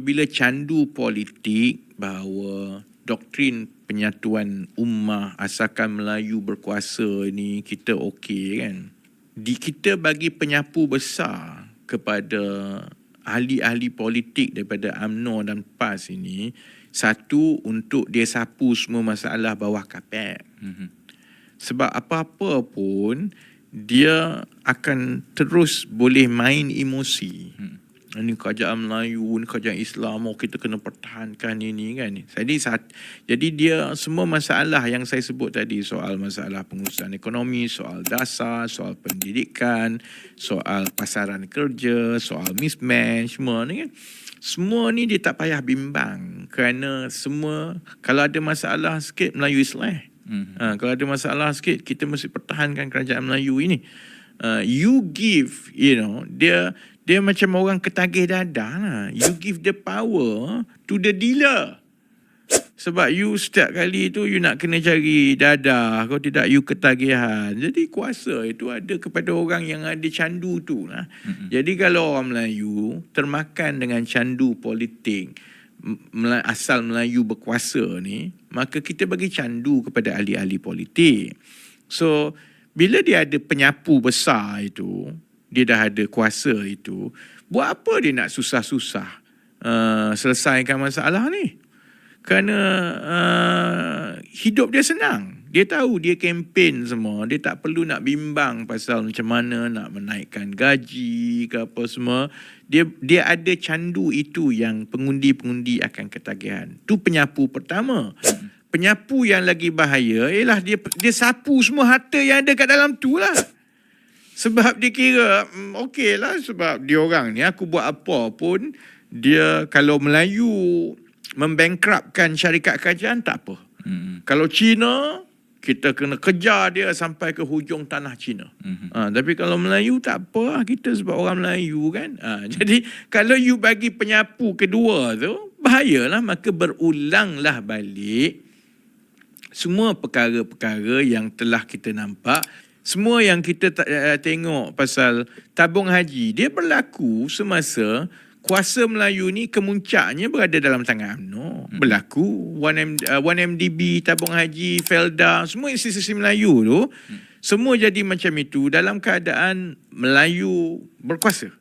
Bila candu politik bahawa doktrin penyatuan ummah asalkan Melayu berkuasa ni kita okey kan. Kita bagi penyapu besar kepada ahli-ahli politik daripada UMNO dan PAS ini, satu untuk dia sapu semua masalah bawah kapet. Sebab apa-apa pun dia akan terus boleh main emosi. Ini kerajaan Melayu, ini kerajaan Islam, kita kena pertahankan ini kan. Jadi dia semua masalah yang saya sebut tadi, soal masalah pengurusan ekonomi, soal dasar, soal pendidikan, soal pasaran kerja, soal mismatch, semua ni kan. Semua ni dia tak payah bimbang kerana semua kalau ada masalah sikit Melayu Islam. Kalau ada masalah sikit kita mesti pertahankan kerajaan Melayu ini. You give, dia macam orang ketagih dadah lah. You give the power to the dealer. Sebab you setiap kali tu you nak kena cari dadah. Kalau tidak you ketagihan. Jadi kuasa itu ada kepada orang yang ada candu tu lah. Jadi kalau orang Melayu termakan dengan candu politik, asal Melayu berkuasa ni, maka kita bagi candu kepada ahli-ahli politik. So bila dia ada penyapu besar itu, dia dah ada kuasa itu, buat apa dia nak susah-susah selesaikan masalah ni? Kerana hidup dia senang. Dia tahu dia kempen semua. Dia tak perlu nak bimbang pasal macam mana nak menaikkan gaji ke apa semua. Dia ada candu itu yang pengundi-pengundi akan ketagihan. Tu penyapu pertama. Penyapu yang lagi bahaya ialah dia sapu semua harta yang ada kat dalam tu lah. Sebab dia kira, okey lah sebab dia orang ni aku buat apa pun, dia kalau Melayu membankruptkan syarikat kerajaan tak apa. Kalau Cina, kita kena kejar dia sampai ke hujung tanah Cina. Tapi kalau Melayu tak apa lah, kita sebab orang Melayu kan. Jadi kalau you bagi penyapu kedua tu, bahayalah, maka berulanglah balik semua perkara-perkara yang telah kita nampak. Semua yang kita tengok pasal tabung haji, dia berlaku semasa kuasa Melayu ni kemuncaknya berada dalam tangan UMNO. Berlaku 1MDB, tabung haji, Felda, semua institusi Melayu tu, semua jadi macam itu dalam keadaan Melayu berkuasa.